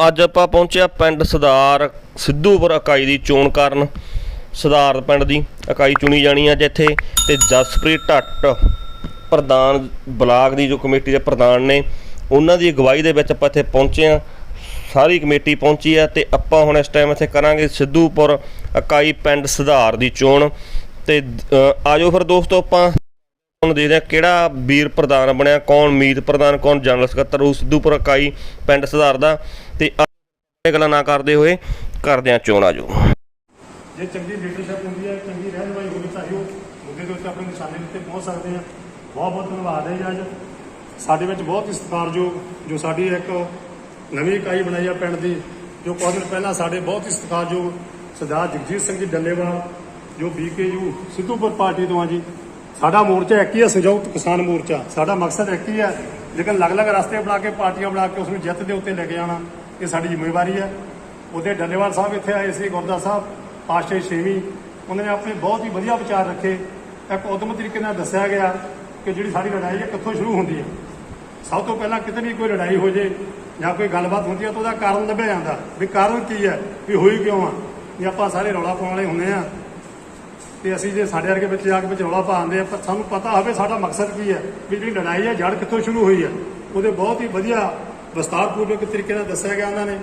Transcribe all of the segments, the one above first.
ਅੱਜ ਆਪਾਂ ਪਹੁੰਚਿਆ ਪਿੰਡ ਸਦਾਰ ਸਿੱਧੂਪੁਰ ਇਕਾਈ ਦੀ ਚੋਣ ਕਰਨ। ਸਦਾਰ ਪਿੰਡ ਦੀ ਇਕਾਈ ਚੁਣੀ ਜਾਣੀ ਅੱਜ ਇੱਥੇ ਤੇ ਜਸਪ੍ਰੀਤ ਢੱਟ ਪ੍ਰਧਾਨ ਬਲਾਕ ਦੀ जो कमेटी के प्रधान ने उन्हों की अगवाई के ਆਪਾਂ ਇੱਥੇ पहुँचे हाँ। सारी कमेटी पहुँची है तो ਆਪਾਂ ਹੁਣ इस टाइम ਇੱਥੇ ਕਰਾਂਗੇ सिद्धूपुर इकाई पिंड सुधार की चोण। तो आजो फिर दोस्तों ਆਪਾਂ ਹੁਣ देखते हैं किहड़ा वीर प्रधान बनया, कौन मीत प्रधान, कौन जनरल सकत्तर उस सिद्धूपुर इकाई पिंड सुधार का। तो गल्लां ना करते हुए करदे हां चोण। आजो जे चंगी लीडरशिप होंगी है, चंगी रहनुमाई होनी चाहिए, मुद्दे के उत्ते अपने निशाने उत्ते पहुँच सकते हैं। बहुत बहुत धन्यवाद है जी। अज साडे विच बहुत ही सत्कारयोग जो साडी एक नवीं इकाई बनाई है पिंड की, जो कुछ दिन पहला साडे बहुत ही सत्कारयोग सरदार जगजीत सिंह जी डल्लेवाल जो BKU सिद्धूपुर पार्टी तो हाँ जी। साडा मोर्चा एक ही है, संयुक्त किसान मोर्चा। साडा मकसद एक ही है, लेकिन अलग अलग रास्ते बना के पार्टियां बना के उसमें जित के उत्ते लेके जाना ये साडी जिम्मेवारी है। उदे डल्लेवाल साहब इत्थे आए सी, गुरदा साहब पातशाही छेवीं, उन्होंने अपने बहुत ही वधिया विचार रखे। एक उद्यम तरीके नाल दस्सिया गया कि जिहड़ी साडी लड़ाई है कित्थों शुरू होंदी है। सब तो पहला किते भी कोई लड़ाई हो जाए या कोई गलबात होंदी है तो उसदा कारण लभ्या जांदा भी कारण की है, भी होई क्यों आ। जे आपां सारे रौला पाउण वाले हुंदे आ ते असीं जे साडे वर्गे विच जाके विच रौला पा आंदे आ, पर सानूं पता होवे साडा मकसद की है, भी जिहड़ी लड़ाई है जड़ कित्थों शुरू हुई है। ਉਹਦੇ बहुत ही वधिया विस्तारपूर्वक तरीके नाल दस्सिया गया उन्होंने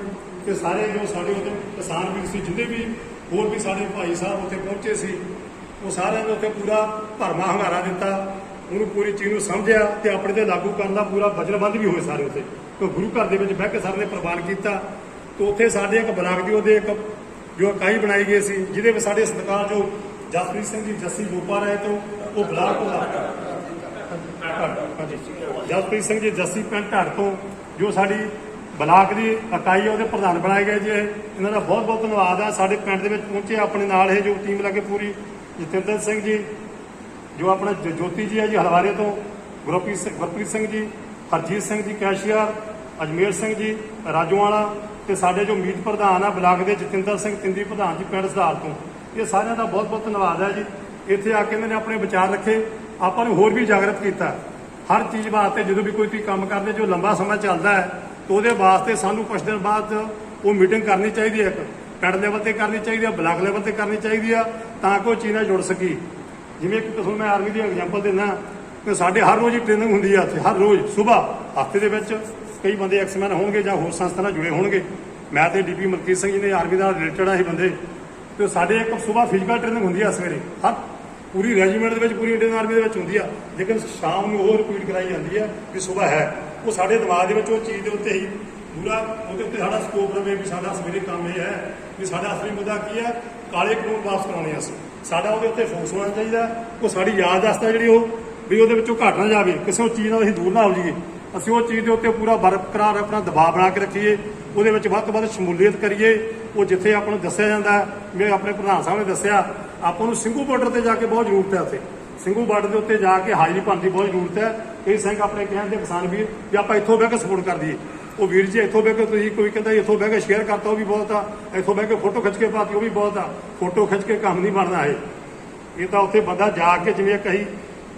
कि सारे जो साडे उत्ते किसान वीर सी, जिन्ने भी होर भी साडे भाई साहब उत्ते पहुंचे सी, वो सारिਆਂ ने उत्ते पूरा भरमा हंगारा दिता, ਉਹਨੂੰ पूरी चीज़ ਨੂੰ समझिया ਤੇ ਆਪਣੇ ਤੇ लागू ਕਰਨ ਦਾ पूरा वचनबद्ध भी होए सारे उत्ते। तो गुरु घर ਦੇ ਵਿੱਚ ਬਹਿ ਕੇ ਸਰ ਨੇ ਪ੍ਰਵਾਨ ਕੀਤਾ। तो ਉੱਥੇ ਸਾਡੇ ਇੱਕ ਬਲਾਕ ਦੀ ਉਹਦੇ ਇੱਕ ਜੋ ਇਕਾਈ ਬਣਾਈ ਗਈ ਸੀ, ਜਿਹਦੇ ਵਿੱਚ ਸਾਡੇ ਸਤਿਕਾਰ ਜੋ ਜਸਪ੍ਰੀਤ ਸਿੰਘ ਜੀ ਜੱਸੀ ਗੋਪਾ ਰਾਏ ਤੋਂ ਉਹ ਬਲਾਕ जसप्रीत सिंह जी जस्सी पिंड ढाड़ तो जो साड़ी ब्लाक की इकाई है वो प्रधान बनाए गए जी। इन्हों का बहुत बहुत धन्यवाद है। साढ़े पिंड के पहुंचे अपने नाल है जो टीम लगे पूरी, जतिंदर सिंह जी जो अपना ज्योति जी है जी हलवारे तो, गुरप्रीत सिंह जी, हरजीत सिंह जी कैशियर, अजमेर सिंह जी राजोवाला, तो साढ़े जो मीत प्रधान है ब्लाक के जतिंदर सिंह तिंदी प्रधान जी पिंड सुधार तो। ये सारिਆਂ का बहुत बहुत धन्यवाद है जी। इत्थे आके इन्होंने अपने विचार रखे, ਆਪਾਂ ਨੂੰ होर भी जागृत किया हर चीज़ वास्ते। जो भी कोई तुसीं काम करते जो लंबा समय चलता है तो वो वास्ते सानू कुछ दिन बाद वो मीटिंग करनी चाहिए, एक पिंड लैवल पर करनी चाहिए, ब्लाक लैवल पर करनी चाहिए, ताकि चीज़ नाल जुड़ सकी। जिवें एक तुहानूं मैं आर्मी की एग्जाम्पल देना कि साडे हर रोज़ ही ट्रेनिंग होंदी है उत्थे, हर रोज़ सुबह हफ्ते दे विच कई बंदे एक्समैन होणगे जां होर संस्था नाल जुड़े होणगे। मैं तो DP मलकीत सिंह जी ने आर्मी नाल रिलेटेड है बंदे। तो साडे एक सुबह फिजिकल ट्रेनिंग होंदी है सवेरे, हर पूरी रेजीमेंट के पूरी इंडियन आर्मी के होंगी है, लेकिन शाम को रिपीट कराई जाती है भी सुबह है। वो साढ़े दिमाग में चीज़ के उत्ते ही पूरा वो साढ़ा स्कोप रहे भी साढ़ा सवेरे काम यह है भी साढ़ा असली मुद्दा की है, काले कानून वापस कराने अस साढ़ा वो फोकस होना चाहिए। वो साड़ी याददाश्त है जी भी वो घट ना जाए, किसी चीज़ अं दूर ना हो जाइए। असं वो चीज़ के उत्ते पूरा बरकरार अपना दबाव बना के रखिए, वो वध तो वध शमूलीयत करिए। वो जिथे आपको दसिया जाता है, मैं अपने प्रधान साहब ने दसिया आपको सिंघू बॉर्डर पर जाके बहुत जरूरत है। उत्थे सिंघू बॉर्डर के उत्ते जाके हाजरी भरने की बहुत जरूरत है। कई सिंह अपने कहते किसान वीर भी आप इतों बह के सपोर्ट कर दीए, वो वीर जी इतों बह के तुसीं कोई कहता इतों बह के शेयर करता वो भी बहुत आ, इतों बह के फोटो खिंच के पाती वो भी बहुत आ। फोटो खिंच के काम नहीं बनना है, ये तो उत्थे बंदा जाके जिवें कही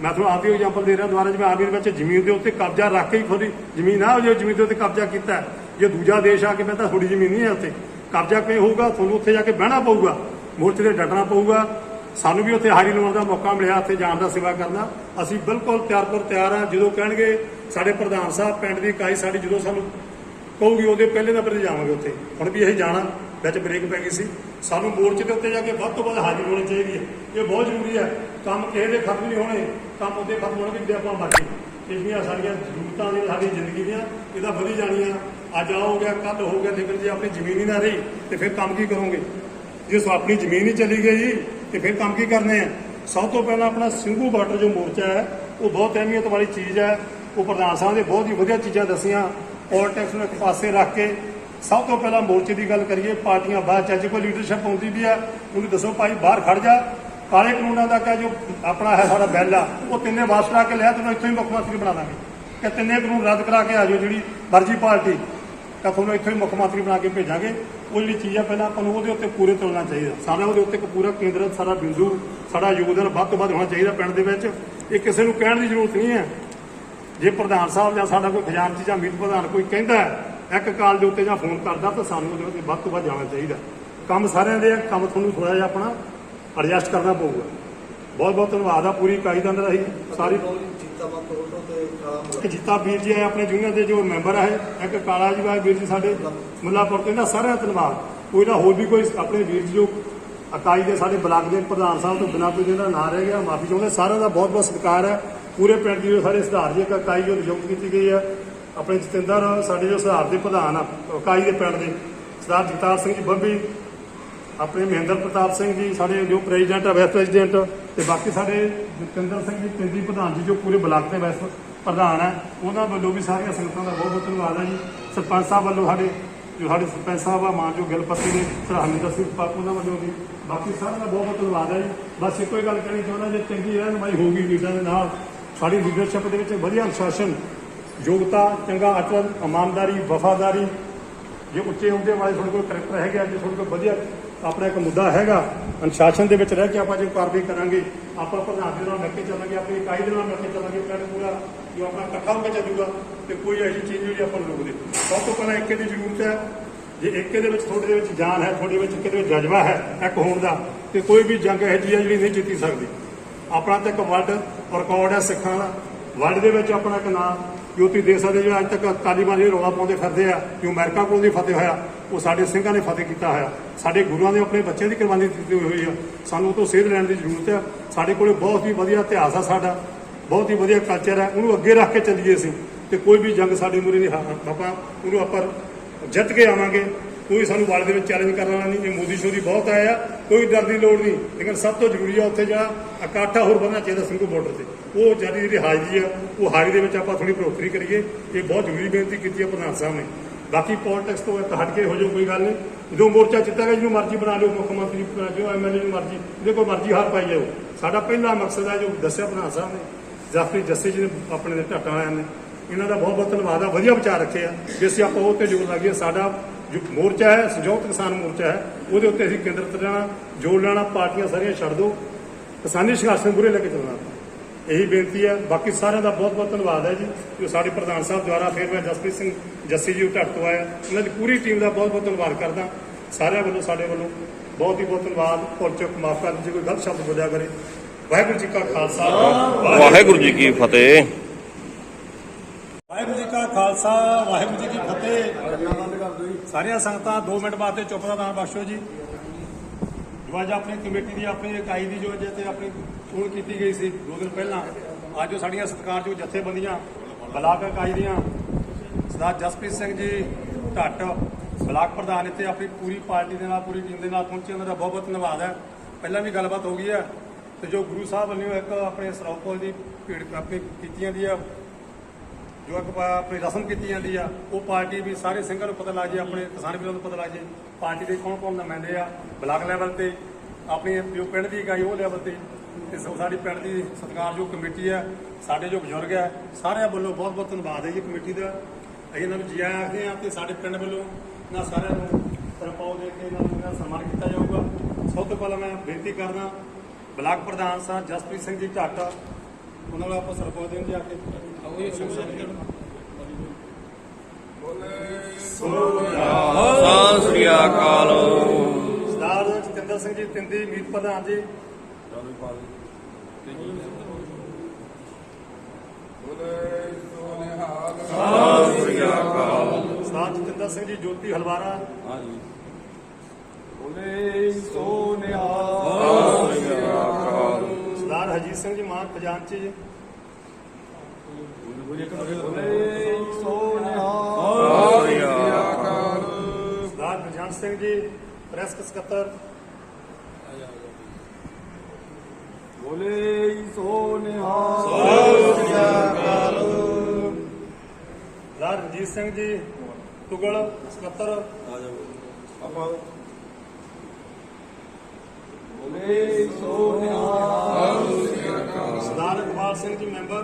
मैं तुहानूं आपकी एग्जाम्पल दे रहा दोबारा, जिवें आर्मी के जमीन के उत्ते कब्जा रख के ही थोड़ी जमीन ना हो जाए, जमीन के उत्ते कब्जा किया है। जे दूजा देश आके मैं थोड़ी जमीन नहीं है उत्ते कब्जा किवें होगा, तुहानूं उत्थे जाके बहना पऊगा, मोर्चे ते डटना पऊगा। सानू भी उत्थे हारी लाउण दा मौका मिलिया, उत्थे जाण दा सेवा करना असीं बिल्कुल तैयार हाँ। जो कहणगे साडे प्रधान साहब पिंड दी इकाई साडी जो सानू कहूगी उहदे पहले नंबर ते जावांगे उत्थे। हुण भी असीं जाना, विच ब्रेक पै गई सी, सानू मोर्चे के उत्ते जाके वध तो वध हाजिर होनी चाहिए है। ये बहुत जरूरी है। काम किसी दे खत्म नहीं होने, काम उहदे खत्म होने जिद्दे आपां मर्जी पिछलियां साडियां जरूरतां ने साडी जिंदगी दियां इहदा वधी जाणियां। अज आ हो गया कल हो गया, लेकिन जे अपनी जमीन ही ना रही तो फिर काम की करोगे। जो अपनी जमीन ही चली गई तो फिर काम की करने हैं। सब तो पहला अपना सिंघू बॉर्डर जो मोर्चा है वो बहुत अहमियत वाली चीज़ है। वो प्रधान साहब ने बहुत ही वधिया चीज़ां दसियां। पॉलिटिक्स में एक पासे रख के सब तो पहला मोर्चे की गल करिए, पार्टियां बाद चाहे कोई लीडरशिप आती भी है उन्हें दसो भाई बाहर खड़ जा, काले कानूनों का क्या जो अपना है सारा बिल आ वो तिन्ने वापस करा के लिया, तुम इतों ही मुख्यमंत्री बना देंगे कि तिन्ने कानून रद्द करा के आ जाओ जी मर्जी पार्टी का थोड़ा इतों ही मुख्यमंत्री बना के भेजांगे। वो जी चीज़ है पहले आपको वो पूरे तुलना चाहिए, सारा वो पूरा केंद्र सारा बिंदु सारा योगदान वध तो वध होना चाहिए पिंड दे विच। ये किसी को कहने की जरूरत नहीं है। जे प्रधान साहब या साडा कोई खजानची या मीत प्रधान कोई कहता है ਇੱਕ ਕਾਲ ਦੇ ਉੱਤੇ ਜਾਂ ਫੋਨ ਕਰਦਾ ਤਾਂ ਸਾਨੂੰ ਉਹਦੇ ਉੱਤੇ ਵੱਧ ਤੋਂ ਵੱਧ ਜਾਣਾ ਚਾਹੀਦਾ। ਕੰਮ ਸਾਰਿਆਂ ਦੇ ਆ, ਕੰਮ ਤੁਹਾਨੂੰ ਥੋੜ੍ਹਾ ਜਿਹਾ ਆਪਣਾ ਐਡਜਸਟ ਕਰਨਾ ਪਊਗਾ। ਬਹੁਤ ਬਹੁਤ ਧੰਨਵਾਦ ਆ ਪੂਰੀ ਇਕਾਈ ਦਾ ਰਹੀ ਸਾਰੀ। ਜੀਤਾ ਵੀਰ ਜੀ ਹੈ ਆਪਣੇ ਜੂਨੀਅਰ ਦੇ ਜੋ ਮੈਂਬਰ ਹੈ, ਇੱਕ ਕਾਲਾ ਜੀ ਵੀਰ ਜੀ ਸਾਡੇ ਮੁੱਲਾਪੁਰ ਤੋਂ, ਇਹਨਾਂ ਸਾਰਿਆਂ ਦਾ ਧੰਨਵਾਦ। ਕੋਈ ਨਾ ਹੋਰ ਵੀ ਕੋਈ ਆਪਣੇ ਵੀਰ ਜੀ ਜੋ ਇਕਾਈ ਦੇ ਸਾਡੇ ਬਲਾਕ ਦੇ ਪ੍ਰਧਾਨ ਸਾਹਿਬ ਤੋਂ ਬਿਨਾਂ ਕੋਈ ਜਿਹਦਾ ਨਾਂ ਰਹਿ ਗਿਆ ਮਾਫੀ ਚਾਹੁੰਦੇ। ਸਾਰਿਆਂ ਦਾ ਬਹੁਤ ਬਹੁਤ ਸਤਿਕਾਰ ਹੈ। ਪੂਰੇ ਪਿੰਡ ਦੀ ਜੋ ਸਾਡੇ ਸੁਧਾਰ ਦੀ ਇਕਾਈ ਜੋ ਨਿਯੁਕਤ ਕੀਤੀ ਗਈ ਹੈ, ਆਪਣੇ ਜਤਿੰਦਰ ਸਾਡੇ ਜੋ ਸੁਧਾਰ ਦੇ ਪ੍ਰਧਾਨ ਆ ਇਕਾਈ ਦੇ ਪਿੰਡ ਦੇ, ਸਰਦਾਰ ਜਗਤਾਰ ਸਿੰਘ ਜੀ ਬੰਬੀ, ਆਪਣੇ ਮਹਿੰਦਰ ਪ੍ਰਤਾਪ ਸਿੰਘ ਜੀ ਸਾਡੇ ਜੋ ਪ੍ਰੈਜ਼ੀਡੈਂਟ ਆ, ਵਾਈਸ ਪ੍ਰੈਜ਼ੀਡੈਂਟ, ਤੇ ਬਾਕੀ ਸਾਡੇ ਜਤਿੰਦਰ ਸਿੰਘ ਜੀ ਪਿੰਡੀ ਪ੍ਰਧਾਨ ਜੀ ਜੋ ਪੂਰੇ ਬਲਾਕ ਦੇ ਵਾਈਸ ਪ੍ਰਧਾਨ ਹੈ, ਉਹਨਾਂ ਵੱਲੋਂ ਵੀ ਸਾਰੀਆਂ ਸੰਗਤਾਂ ਦਾ ਬਹੁਤ ਬਹੁਤ ਧੰਨਵਾਦ ਹੈ ਜੀ। ਸਰਪੰਚ ਸਾਹਿਬ ਵੱਲੋਂ ਸਾਡੇ ਜੋ ਸਾਡੇ ਸਰਪੰਚ ਸਾਹਿਬ ਆ ਮਾਨਯੋਗ ਗਿਲਪੱਤੀ ਨੇ, ਸਰਹੰਦਰ ਸਿੰਘ ਪਾਪੂ, ਉਹਨਾਂ ਵੱਲੋਂ ਵੀ ਬਾਕੀ ਸਾਰਿਆਂ ਦਾ ਬਹੁਤ ਬਹੁਤ ਧੰਨਵਾਦ ਹੈ ਜੀ। ਬਸ ਇੱਕੋ ਹੀ ਗੱਲ ਕਹਿਣੀ ਚਾਹੁੰਦਾ, ਜੇ ਚੰਗੀ ਰਹਿਨੁਮਾਈ ਹੋਊਗੀ ਲੀਡਰਾਂ ਦੇ ਨਾਲ, ਸਾਡੀ ਲੀਡਰਸ਼ਿਪ ਦੇ ਵਿੱਚ ਵਧੀਆ ਅਨੁਸ਼ਾਸਨ, ਯੋਗਤਾ, ਚੰਗਾ ਆਚਰਣ, ਇਮਾਨਦਾਰੀ, ਵਫਾਦਾਰੀ, ਜੇ ਉੱਚੇ ਹੁੰਦੇ ਵਾਲੇ ਤੁਹਾਡੇ ਕੋਲ ਕਰੈਕਟਰ ਹੈਗਾ, ਜੇ ਤੁਹਾਡੇ ਕੋਲ ਵਧੀਆ ਆਪਣਾ ਇੱਕ ਮੁੱਦਾ ਹੈਗਾ, ਅਨੁਸ਼ਾਸਨ ਦੇ ਵਿੱਚ ਰਹਿ ਕੇ ਆਪਾਂ ਜੇ ਕਾਰਵਾਈ ਕਰਾਂਗੇ, ਆਪਾਂ ਪ੍ਰਧਾਨ ਦੇ ਨਾਲ ਮਿਲ ਕੇ ਚੱਲਾਂਗੇ, ਆਪਣੀ ਇਕਾਈ ਦੇ ਨਾਲ ਮਿਲ ਕੇ ਚੱਲਾਂਗੇ, ਪਿੰਡ ਪੂਰਾ ਜੋ ਆਪਣਾ ਇਕੱਠਾ ਹੋ ਕੇ ਚੱਲੂਗਾ ਤੇ ਕੋਈ ਐਸੀ ਚੀਜ਼ ਜਿਹੜੀ ਆਪਾਂ ਨੂੰ ਰੋਕਦੇ। ਸਭ ਤੋਂ ਪਹਿਲਾਂ ਏਕੇ ਦੀ ਜ਼ਰੂਰਤ ਹੈ। ਜੇ ਏਕੇ ਦੇ ਵਿੱਚ ਤੁਹਾਡੇ ਦੇ ਵਿੱਚ ਜਾਨ ਹੈ, ਤੁਹਾਡੇ ਵਿੱਚ ਕਿਤੇ ਜਜ਼ਬਾ ਹੈ ਇੱਕ ਹੋਣ ਦਾ, ਤੇ ਕੋਈ ਵੀ ਜੰਗ ਇਹੋ ਜਿਹੀ ਹੈ ਜਿਹੜੀ ਨਹੀਂ ਜਿੱਤੀ ਸਕਦੀ। ਆਪਣਾ ਤਾਂ ਇੱਕ ਵਰਲਡ ਰਿਕਾਰਡ ਹੈ ਸਿੱਖਾਂ ਦਾ, ਵਰਲਡ ਦੇ ਵਿੱਚ ਆਪਣਾ ਇੱਕ ਨਾਂ ਜੋਤੀ ਦੇ ਸਕਦੇ। ਜਿਹੜਾ ਅੱਜ ਤੱਕ ਤਾਲੀਬਾਨ ਜਿਹੜੇ ਰੌਲਾ ਪਾਉਂਦੇ ਫਿਰਦੇ ਆ ਕਿ ਅਮਰੀਕਾ ਕੋਲ ਦੀ ਫਤਿਹ ਹੋਇਆ, ਉਹ ਸਾਡੇ ਸਿੰਘਾਂ ਨੇ ਫਤਿਹ ਕੀਤਾ ਹੋਇਆ। ਸਾਡੇ ਗੁਰੂਆਂ ਨੇ ਆਪਣੇ ਬੱਚਿਆਂ ਦੀ ਕੁਰਬਾਨੀ ਦਿੱਤੀ ਹੋਈ ਆ। ਸਾਨੂੰ ਉਹ ਤੋਂ ਸੇਧ ਲੈਣ ਦੀ ਜ਼ਰੂਰਤ ਹੈ। ਸਾਡੇ ਕੋਲ ਬਹੁਤ ਹੀ ਵਧੀਆ ਇਤਿਹਾਸ ਆ, ਸਾਡਾ ਬਹੁਤ ਹੀ ਵਧੀਆ ਕਲਚਰ ਹੈ, ਉਹਨੂੰ ਅੱਗੇ ਰੱਖ ਕੇ ਚੱਲੀਏ ਅਸੀਂ, ਤੇ ਕੋਈ ਵੀ ਜੰਗ ਸਾਡੇ ਮੂਹਰੇ ਨਹੀਂ ਉਹਨੂੰ ਆਪਾਂ ਜਿੱਤ ਕੇ ਆਵਾਂਗੇ। ਕੋਈ ਸਾਨੂੰ ਵਰਲਡ ਦੇ ਵਿੱਚ ਚੈਲੰਜ ਕਰਨ ਵਾਲਾ ਨਹੀਂ। ਇਹ ਮੋਦੀ ਸ਼ੋਦੀ ਬਹੁਤ ਆਇਆ, ਕੋਈ ਡਰ ਦੀ ਲੋੜ ਨਹੀਂ, ਲੇਕਿਨ ਸਭ ਤੋਂ ਜ਼ਰੂਰੀ ਆ ਉੱਥੇ ਜਿਹੜਾ ਇਕੱਠਾ ਹੋਰ ਵਧਣਾ ਚਾਹੀਦਾ ਸਿੰਘੂ ਬਾਰਡਰ ਤੇ, ਉਹ ਜਿਹੜੀ ਹਾਜ਼ਰੀ ਆ, ਉਹ ਹਾਜ਼ਰੀ ਦੇ ਵਿੱਚ ਆਪਾਂ ਥੋੜੀ ਬੜੋਤਰੀ ਕਰੀਏ। ਇਹ ਬਹੁਤ ਜ਼ਰੂਰੀ ਬੇਨਤੀ ਕੀਤੀ ਹੈ ਪ੍ਰਧਾਨ ਸਾਹਿਬ ਨੇ। ਬਾਕੀ ਪੋਲਿਟਿਕਸ ਤੋਂ ਇੱਕ ਹਟ ਕੇ ਹੋ ਜਾਓ, ਕੋਈ ਗੱਲ ਨਹੀਂ। ਜਦੋਂ ਮੋਰਚਾ ਜਿੱਤਾਂਗਾ, ਜਿਹਨੂੰ ਮਰਜ਼ੀ ਬਣਾ ਲਿਓ ਮੁੱਖ ਮੰਤਰੀ, ਜੋ ਐਮਐਲਏ ਨੂੰ ਮਰਜ਼ੀ, ਜਿਹਦੇ ਕੋਲ ਮਰਜ਼ੀ ਹਾਰ ਪਾਈ ਜਾਓ। ਸਾਡਾ ਪਹਿਲਾ ਮਕਸਦ ਹੈ ਜੋ ਦੱਸਿਆ ਪ੍ਰਧਾਨ ਸਾਹਿਬ ਨੇ, ਜਸਪ੍ਰੀਤ ਜੱਸੀ ਜੀ ਨੇ ਆਪਣੇ ਦੇ ਢਾਟਾਂ ਵਾਲਿਆਂ ਨੇ, ਇਹਨਾਂ ਦਾ ਬਹੁਤ ਬਹੁਤ ਧੰਨਵਾਦ ਆ। ਵਧੀਆ ਵਿਚਾਰ ਰੱਖੇ ਆ ਜੇ ਅਸੀਂ ਆਪਾਂ ਉਹ 'ਤੇ ਜ਼ੋਰ ਲਾਈਏ। ਸਾਡਾ ਜੋ ਮੋਰਚਾ ਹੈ, ਸੰਯੁਕਤ ਕਿਸਾਨ ਮੋਰਚਾ ਹੈ, ਉਹਦੇ ਉੱਤੇ ਅਸੀਂ ਕੇਂਦਰਿਤ ਰਹਿਣਾ, ਜੋੜ ਲੈਣਾ, ਪਾਰਟੀਆਂ ਸਾਰੀਆਂ ਛੱਡ ਦਿਓ, ਕਿਸਾਨੀ ਸੰਘਰਸ਼ ਨੂੰ ਮੂਹਰੇ ਲੈ ਕੇ ਚੱਲਣਾ। ਇਹੀ ਬੇਨਤੀ ਹੈ। ਬਾਕੀ ਸਾਰਿਆਂ ਦਾ ਬਹੁਤ ਬਹੁਤ ਧੰਨਵਾਦ ਹੈ ਜੀ, ਜੋ ਸਾਡੇ ਪ੍ਰਧਾਨ ਸਾਹਿਬ ਦੁਆਰਾ ਫਿਰ ਮੈਂ ਜਸਪ੍ਰੀਤ ਸਿੰਘ ਜੱਸੀ ਜੀ ਢੱਟ ਤੋਂ ਆਇਆ, ਉਹਨਾਂ ਦੀ ਪੂਰੀ ਟੀਮ ਦਾ ਬਹੁਤ ਬਹੁਤ ਧੰਨਵਾਦ ਕਰਦਾ। ਸਾਰਿਆਂ ਵੱਲੋਂ ਸਾਡੇ ਵੱਲੋਂ ਬਹੁਤ ਹੀ ਬਹੁਤ ਧੰਨਵਾਦ। ਭੁੱਲ ਚੁੱਕ ਮਾਫ ਕਰ, ਜੇ ਕੋਈ ਗਲਤ ਸ਼ਬਦ ਬੋਲਿਆ ਕਰੇ। ਵਾਹਿਗੁਰੂ ਜੀ ਕਾ ਖਾਲਸਾ, ਵਾਹਿਗੁਰੂ ਜੀ ਕੀ ਫਤਿਹ। ਵਾਹਿਗੁਰੂ ਜੀ ਕਾ ਖਾਲਸਾ, ਵਾਹਿਗੁਰੂ ਜੀ ਕੀ ਫਤਿਹ। ਸਾਰੀਆਂ ਸੰਗਤਾਂ 2 ਮਿੰਟ ਵਾਸਤੇ ਚੁੱਪ ਦਾ ਦਾਨ ਬਖਸ਼ੋ ਜੀ। ਜੋ ਅੱਜ ਆਪਣੀ ਕਮੇਟੀ ਦੀ, ਆਪਣੀ ਇਕਾਈ ਦੀ ਜੋ ਤੇ ਆਪਣੀ ਚੋਣ ਕੀਤੀ ਗਈ ਸੀ 2 ਦਿਨ ਪਹਿਲਾਂ, ਅੱਜ ਜੋ ਸਾਡੀਆਂ ਸਤਿਕਾਰਯੋਗ ਜਥੇਬੰਦੀਆਂ ਬਲਾਕ ਇਕਾਈ ਦੀਆਂ, ਸਰਦਾਰ ਜਸਪ੍ਰੀਤ ਸਿੰਘ ਜੀ ਢੱਟ ਬਲਾਕ ਪ੍ਰਧਾਨ, ਇੱਥੇ ਆਪਣੀ ਪੂਰੀ ਪਾਰਟੀ ਦੇ ਨਾਲ, ਪੂਰੀ ਟੀਮ ਦੇ ਨਾਲ ਪਹੁੰਚੇ, ਉਹਨਾਂ ਦਾ ਬਹੁਤ ਬਹੁਤ ਧੰਨਵਾਦ ਹੈ। ਪਹਿਲਾਂ ਵੀ ਗੱਲਬਾਤ ਹੋ ਗਈ ਹੈ, ਤੇ ਜੋ ਗੁਰੂ ਸਾਹਿਬ ਵੱਲੋਂ ਇੱਕ ਆਪਣੇ ਸਰੋਪੋਲ ਦੀ ਭੀੜ ਆਪਣੀ ਕੀਤੀ ਜਾਂਦੀ ਆ, ਜੋ ਇੱਕ ਆਪਣੀ ਰਸਮ ਕੀਤੀ ਜਾਂਦੀ ਆ, ਉਹ ਪਾਰਟੀ ਵੀ ਸਾਰੇ ਸਿੰਘਾਂ ਨੂੰ ਪਤਾ ਲੱਗ ਜੇ, ਆਪਣੇ ਕਿਸਾਨ ਵੀਰਾਂ ਨੂੰ ਪਤਾ ਲੱਗ ਜੇ ਪਾਰਟੀ ਦੇ ਕੌਣ ਕੌਣ ਨੁਮਾਇੰਦੇ ਆ ਬਲਾਕ ਲੈਵਲ ਤੇ, ਆਪਣੀ ਜੋ ਪਿੰਡ ਦੀ ਇਕਾਈ ਉਹ ਲੈਵਲ ਤੇ, ਤੇ ਸਾਡੀ ਪਿੰਡ ਦੀ ਸਤਿਕਾਰਯੋਗ ਕਮੇਟੀ ਆ, ਸਾਡੇ ਜੋ ਬਜ਼ੁਰਗ ਆ, ਸਾਰਿਆਂ ਵੱਲੋਂ ਬਹੁਤ ਬਹੁਤ ਧੰਨਵਾਦ ਹੈ ਜੀ ਕਮੇਟੀ ਦਾ। ਅਸੀਂ ਇਹਨਾਂ ਨੂੰ ਜੀ ਆਇਆਂ ਆਖਦੇ ਹਾਂ, ਤੇ ਸਾਡੇ ਪਿੰਡ ਵੱਲੋਂ ਇਹਨਾਂ ਸਾਰਿਆਂ ਨੂੰ ਸਰਪਾਉ ਦੇ ਕੇ ਇਹਨਾਂ ਨੂੰ ਸਨਮਾਨ ਕੀਤਾ ਜਾਊਗਾ। ਸਭ ਤੋਂ ਪਹਿਲਾਂ ਮੈਂ ਬੇਨਤੀ ਕਰਦਾ ਬਲਾਕ ਪ੍ਰਧਾਨ ਸਾਹਿਬ ਜਸਪ੍ਰੀਤ ਸਿੰਘ ਜੀ ਢੱਟ, ਉਹਨਾਂ ਨੂੰ ਆਪਾਂ ਸਰਪਾਉ ਦੇਣ ਜਾ ਕੇ ਸਤਿ ਸ੍ਰੀ ਅਕਾਲ। ਸਰਦਾਰ ਜਤਿੰਦਰ ਸਿੰਘ ਜੀ ਤਿੰਦੀ ਮੀਤ ਪ੍ਰਧਾਨ ਜੀ, ਸਤਿ ਸ੍ਰੀ ਅਕਾਲ। ਸਰਦਾਰ ਜਤਿੰਦਰ ਸਿੰਘ ਜੀ ਜੋਤੀ ਹਲਵਾਰਾ, ਸਰਦਾਰ ਹਰਜੀਤ ਸਿੰਘ ਜੀ ਮਾਨ ਖਜ਼ਾਨਚੀ ਜੀ, ਸਰਦਾਰ ਗੁਰਜੰਟ ਸਿੰਘ ਜੀ ਪ੍ਰੈਸ ਸਕੱਤਰ, ਸਰਦਾਰ ਰਣਜੀਤ ਸਿੰਘ ਜੀ ਤੁਗਲ ਸਕੱਤਰ, ਸਰਦਾਰ ਇਕਬਾਲ ਸਿੰਘ ਜੀ ਮੈਂਬਰ,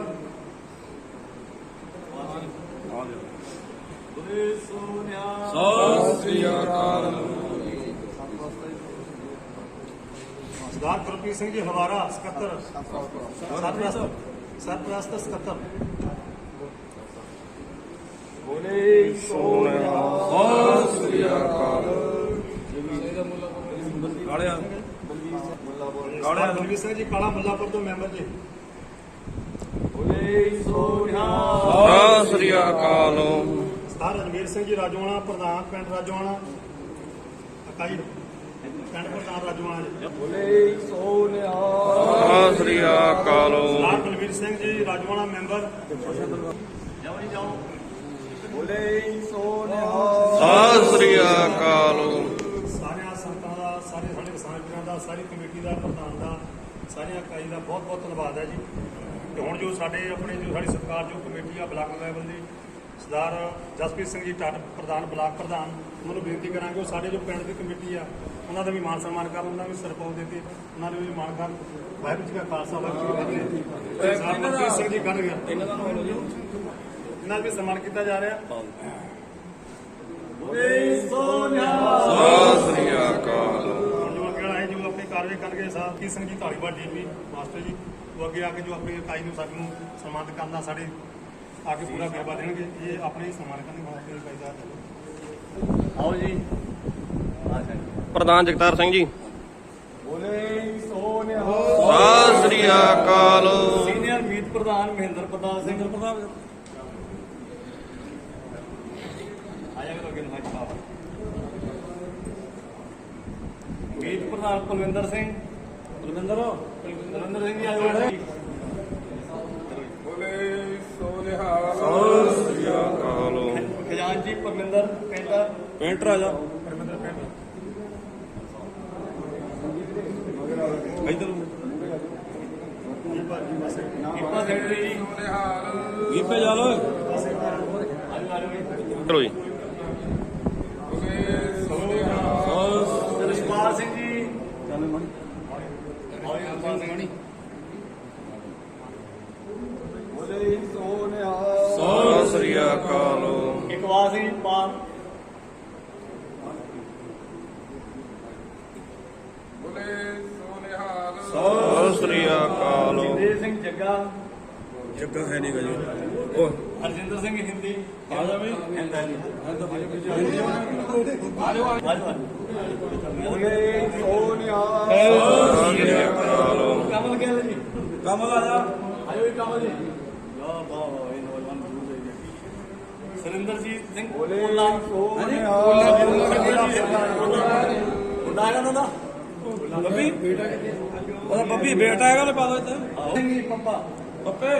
ਸਤਿ ਸ੍ਰੀ ਅਕਾਲ। ਸਰਦਾਰ ਗੁਰਪ੍ਰੀਤ ਸਿੰਘ ਜੀ ਹਵਾਰਾ ਸਕੱਤਰ, ਸਰਪ੍ਰਸਤ ਸਕੱਤਰ, ਬਲਵੀਰ ਸਿੰਘ ਜੀ ਕਾਲਾ ਮੁੱਲਾਪੁਰ ਤੋਂ ਮੈਂਬਰ ਜੀ। ਸਤਿ ਸ੍ਰੀ ਅਕਾਲ। ਸਰਦਾਰ ਰਣਵੀਰ ਸਿੰਘ ਜੀ ਰਾਜੋਆਣਾ ਪ੍ਰਧਾਨ ਪਿੰਡ ਰਾਜੋਆਣਾ ਇਕਾਈ ਪਿੰਡ ਪ੍ਰਧਾਨ ਰਾਜੋਆਣਾ ਜੀ। ਸਤਿ ਸ੍ਰੀ ਅਕਾਲ। ਸਰਦਾਰ ਬਲਵੀਰ ਸਿੰਘ ਜੀ ਰਾਜੋਆਣਾ ਮੈਂਬਰ। ਜਾਓ ਸਤਿ ਸ੍ਰੀ ਅਕਾਲ। ਸਾਰਿਆਂ ਸੰਗਤਾਂ ਦਾ, ਸਾਰੇ ਸਾਡੇ ਕਿਸਾਨ ਵੀਰਾਂ ਦਾ, ਸਾਰੀ ਕਮੇਟੀ ਦਾ, ਪ੍ਰਧਾਨ ਦਾ, ਸਾਰੀਆਂ ਇਕਾਈ ਦਾ ਬਹੁਤ ਬਹੁਤ ਧੰਨਵਾਦ ਹੈ ਜੀ। ਤੇ ਹੁਣ ਜੋ ਸਾਡੇ ਆਪਣੇ ਜੋ ਸਾਡੀ ਸਤਿਕਾਰਯੋਗ ਕਮੇਟੀ ਆ ਬਲਾਕ ਲੈਵਲ ਦੀ, ਸਰਦਾਰ ਜਸਪ੍ਰੀਤ ਸਿੰਘ ਜੀ ਟੱਟ ਪ੍ਰਧਾਨ ਬਲਾਕ ਪ੍ਰਧਾਨ, ਉਹਨਾਂ ਨੂੰ ਬੇਨਤੀ ਕਰਾਂਗੇ ਉਹ ਸਾਡੇ ਜੋ ਪਿੰਡ ਦੀ ਕਮੇਟੀ ਆ ਉਹਨਾਂ ਦਾ ਵੀ ਮਾਨ ਸਨਮਾਨ ਕਰਨ, ਉਹਨਾਂ ਨੂੰ ਵੀ ਸਰਪੌਚ ਦੇ ਕੇ ਉਹਨਾਂ ਨੂੰ ਵੀ ਮਾਨ ਕਰਨ। ਵਾਹਿਗੁਰੂ ਜੀ ਕਾ ਖਾਲਸਾ ਵਾਹਿਗੁਰੂ ਜੀ ਕੀ ਫਤਿਹ। ਸਰਦਾਰ ਜਸਪ੍ਰੀਤ ਸਿੰਘ ਜੀ ਗਣ ਗਿਆ, ਇਹਨਾਂ ਦਾ ਵੀ ਸਨਮਾਨ ਕੀਤਾ ਜਾ ਰਿਹਾ। ਸਤਿ ਸ੍ਰੀ ਅਕਾਲ। ਜੋ ਅੱਗੇ ਆਏ ਜੋ ਆਪਣੀ ਕਾਰਵਾਈ ਕਰਨਗੇ ਸਾਹਿਬ ਕੀ ਸਿੰਘ ਜੀ ਧਾਲੀਵਾਲ ਡੀਪੀ ਮਾਸਟਰ ਜੀ, ਉਹ ਅੱਗੇ ਆ ਕੇ ਜੋ ਆਪਣੀ ਇਕਾਈ ਨੂੰ ਸਾਨੂੰ ਸਨਮਾਨਿਤ ਕਰਨਾ, ਸਾਡੇ ਆ ਕੇ ਪੂਰਾ ਵੇਰਵਾ ਦੇਣਗੇ। ਇਹ ਆਪਣੇ ਹੀ ਸਨਮਾਨ ਕਰਨਗੇ ਆਪਣੀ ਇਕਾਈ ਦਾ। ਆਓ ਜੀ। ਪ੍ਰਧਾਨ ਜਗਤਾਰ ਸਿੰਘ ਜੀ। ਸਤਿ ਸਤਿ ਸ੍ਰੀ ਅਕਾਲ। ਸੀਨੀਅਰ ਮੀਤ ਪ੍ਰਧਾਨ ਮਹਿੰਦਰ ਪ੍ਰਤਾਪ ਸਿੰਘ। ਆਇਆ ਕਰੋ ਕਿਨ ਭਾਈ ਸਾਹਿਬ। ਮੀਤ ਪ੍ਰਧਾਨ ਕੁਲਵਿੰਦਰ ਸਿੰਘ। ਕੁਲਵਿੰਦਰ ਸਿੰਘ ਜੀ ਆਇਓ। ਸਤਿ ਸ੍ਰੀ ਅਕਾਲ। ਖਜ਼ਾਨਜੀ ਪਰਮਿੰਦਰ ਪੈਂਟਰ ਆ ਜਾ ਇਧਰ ਕਿਪਾ ਸੈਕਟਰੀ ਜੀ। ਗੀਪੇ ਜਾ ਲੋ। ਚਲੋ ਜੀ। ਰਿਸ਼ਪਾਲ ਸਿੰਘ ਜੀ। ਸਤਿ ਸ੍ਰੀ ਅਕਾਲ। ਇਕਬਾਲ ਸਿੰਘ ਪਾਲ। ਸਤਿ ਸ੍ਰੀ ਅਕਾਲ। ਜਗਦੇਵ ਸਿੰਘ ਜੱਗਾ। ਜੱਗਾ ਹੈ ਨਹੀਂ ਗਾ ਜੀ। ਉਹ ਹਰਜਿੰਦਰ ਸਿੰਘ ਹਿੰਦੀ। ਆ ਜਾ ਬਈ। ਸਤਿ ਸ੍ਰੀ ਅਕਾਲ। ਕਮਲ ਗਿੱਲ ਜੀ। ਕਮਲ ਆ ਜਾ। ਆਇਓ ਜੀ ਕਮਲ ਜੀ। ਵਾਹ ਵਾਹ ਵਾਹ, ਇਹ ਨੌਜਵਾਨ ਜ਼ਰੂਰ ਚਾਹੀਦੇ। ਸੁਰਿੰਦਰਜੀਤ ਸਿੰਘ ਕੋਲਾ। ਮੁੰਡਾ ਹੈਗਾ ਉਹਨਾਂ ਦਾ ਬੱਬੀ। ਉਹਦਾ ਬੱਬੀ ਬੇਟਾ ਹੈਗਾ, ਉਹਨੇ ਪਾ ਦੋ ਇੱਥੇ। ਸਿੰਘ ਜੀ ਪੱਪਾ। ਪੱਪੇ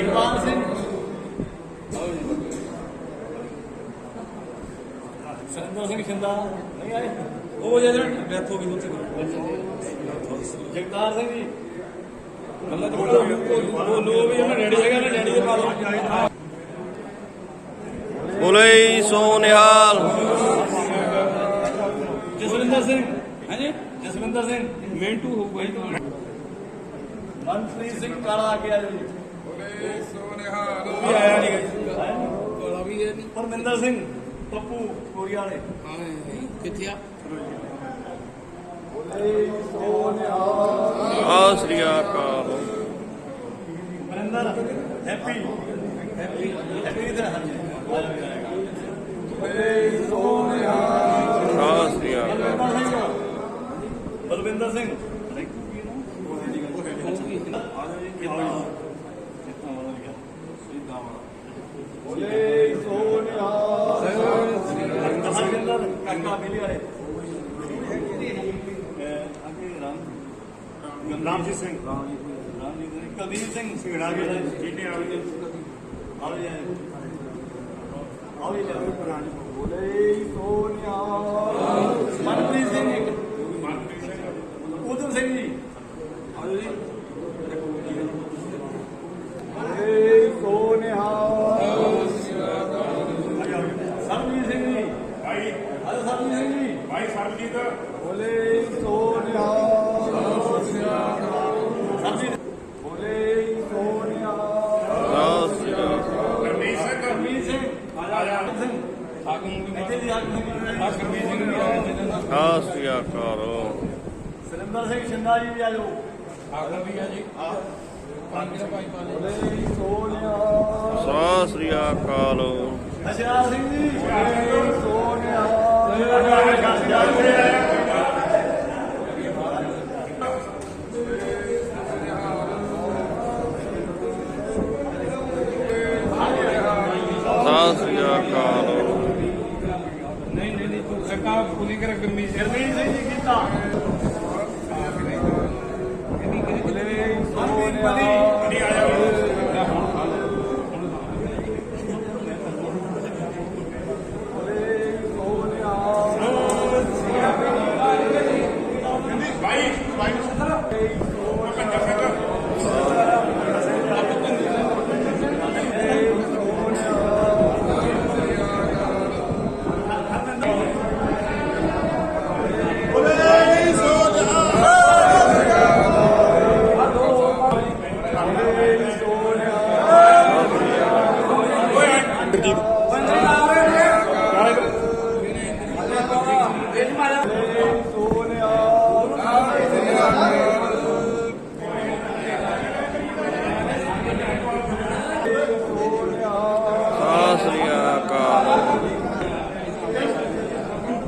ਇਕਬਾਲ ਸਿੰਘ। ਸੁਰਿੰਦਰ ਸਿੰਘ ਸ਼ਿੰਦਾ ਨਹੀਂ ਆਏ। ਉਹ ਜਿਹੜਾ ਡੈਥ ਹੋ ਗਈ ਉੱਥੇ। ਜਗਤਾਰ ਸਿੰਘ ਜੀ। ਗੱਲਾਂ ਤਾਂ ਬੋਲੋ ਵੀ ਉਹਨਾਂ ਡੈਡੀ ਹੈਗਾ ਨਾ, ਡੈਡੀ ਦੇ ਪਾ ਲਓ। ਬੋਲੇ ਸੋ ਨਿਹਾਲ। ਜਸਵਿੰਦਰ ਸਿੰਘ। ਹਾਂਜੀ ਜਸਵਿੰਦਰ ਸਿੰਘ ਮਿੰਟੂ ਹੋਊਗਾ ਜੀ। ਮਨਪ੍ਰੀਤ ਸਿੰਘ ਕਾਲਾ ਆ ਕੇ ਆਜੋ ਜੀ। ਬੋਲੇ ਸੋ ਨਿਹਾਲ। ਉਹ ਵੀ ਆਇਆ ਨਹੀਂ ਕਾਲਾ ਵੀ ਹੈ ਨਹੀਂ। ਪਰਮਿੰਦਰ ਸਿੰਘ ਪੱਪੂ ਕੋਰੀਆ ਵਾਲੇ। ਹਾਂ ਕਿੱਥੇ ਆ। ਬੋਲੇ ਸੋ ਨਿਹਾਲ। ਸਤਿ ਸ੍ਰੀ ਅਕਾਲ। ਵਰਿੰਦਰ ਹੈਪੀ ਇਧਰ ਹਾਂ। ਸਤਿ ਸ੍ਰੀ ਅਕਾਲ। ਬਲਵਿੰਦਰ ਸਿੰਘ। ਕਾਕਾ ਮਿਲੀ ਵਾਲੇ। ਰਾਮਜੀਤ ਸਿੰਘ ਕਬੀਰ ਸਿੰਘ ਸਿੰਘੜਾ ਜੀ ਜੀਟੇ ਵਾਲੇ। ਆਓ ਜੀ ਆਓ ਜੀ। ਮਨਪ੍ਰੀਤ ਸਿੰਘ ਇੱਕ। ਉਦਮ ਸਿੰਘ ਜੀ ਆਓ ਜੀ। ਸਰਬਜੀਤ ਸਿੰਘ ਜੀ ਭਾਈ। ਆਜੋ ਸਰਬਜੀਤ ਸਿੰਘ ਜੀ ਭਾਈ। ਸਰਬਜੀਤ ਬੋਲੇ ਸੋ ਨਿਹਾਲ। ਸਰਬਜੀਤ ਬੋਲੇ ਸੋ ਨਿਹਾਲ। ਸਤਿ ਸ੍ਰੀ ਅਕਾਲ। ਰਮੀਤ ਸਿੰਘ ਆ ਜਾ ਸਿੰਘ। ਹਾਕਮ ਇੱਥੇ ਦੀ ਹਾਕਮ ਸਿੰਘ। ਗੁਰਮੀਤ ਸਿੰਘ ਵੀ ਆਇਆ। ਸਤਿ ਸ੍ਰੀ ਅਕਾਲ। ਸੁਰਿੰਦਰ ਸਿੰਘ ਸ਼ਿੰਦਾ ਜੀ ਵੀ ਆਜੋ। ਆਗਲ ਵੀ ਆ ਜੀ ਪਾਣੀ ਦਾ ਭਾਈ ਪਾਲੇ ਸਤਿ ਸ੍ਰੀ ਅਕਾਲ। ਅਸ਼ਰਾ ਸਿੰਘ ਜੀ ਸੋਨਿਆ ਸਤਿ ਸ੍ਰੀ ਅਕਾਲ। ਨਹੀਂ ਤੂੰ ਸਰਕਾਰ ਪੂਰੀ ਕਰ ਗਰਮੀ ਸਿੰਘ ਜੀ ਕੀਤਾ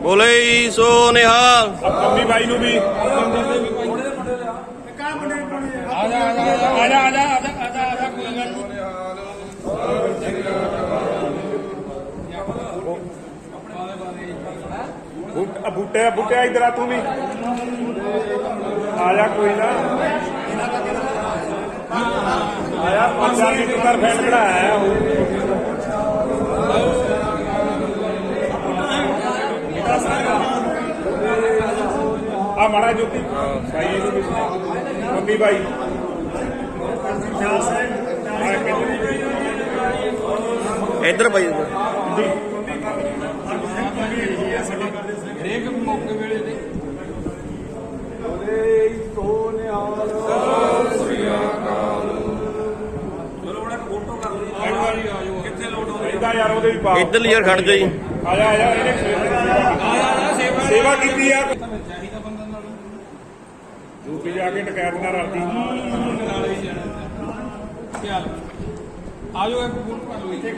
ਬੋਲੇ ਸੋ ਨਿਹਾਲ। ਕੰਮੀ ਬਾਈ ਨੂੰ ਵੀ ਆ ਜਾ ਕੋਈ ਗੱਲ ਨਹੀਂ ਬੂਟੇ ਇਧਰ ਆ ਤੂੰ ਵੀ ਆ ਜਾ ਕੋਈ ਨਾ ਆਇਆ ਪੰਜਾਬੀ ਟੁਕਰ ਫੈਨ ਬਣਾਇਆ ਆ ਮਾੜਾ ਜੋਤੀ ਭਾਈ ਨੂੰ ਵੀ ਮੰਮੀ ਭਾਈ ਇੱਧਰ ਭਾਈ ਹਰੇਕ ਮੌਕੇ ਵੇਲੇ ਤੇ ਕਿੱਥੇ ਲੋਡ ਹੋ ਇਹਦਾ ਯਾਰ ਉਹਦੇ ਵੀ ਪਾ ਇੱਧਰ ਯਾਰ ਖੜ ਜਾ ਜੀ। ਆ ਜਾ ਇਹਨੇ ਸੇਵਾ ਕੀਤੀ ਆ ਚਾਹੀਦਾ ਬੰਦਾ ਨਾਲ ਯੂਪੀ ਜਾ ਕੇ ਟਕੈਤ ਨਾਲ ਰਲਦੀ ਨਾਲ ਹੀ ਜਾਣਾ ਚੱਲ ਆਜੋ ਇੱਕ ਫੋਨ ਪਾ ਲਓ ਇੱਥੇ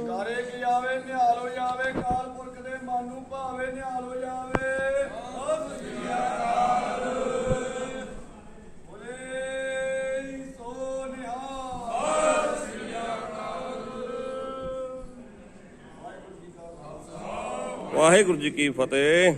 ਗਾਰੇ ਕੀ ਆਵੇ ਨਿਹਾਲ ਹੋ ਜਾਵੇ ਕਾਲ ਪੁਰਖ ਦੇ ਮਨ ਨੂੰ ਭਾਵੇ ਨਿਹਾਲ ਹੋ ਜਾਵੇ ਬੋਲੇ ਸੋ ਨਿਹਾਲ ਵਾਹਿਗੁਰੂ ਜੀ ਕੀ ਫਤਿਹ।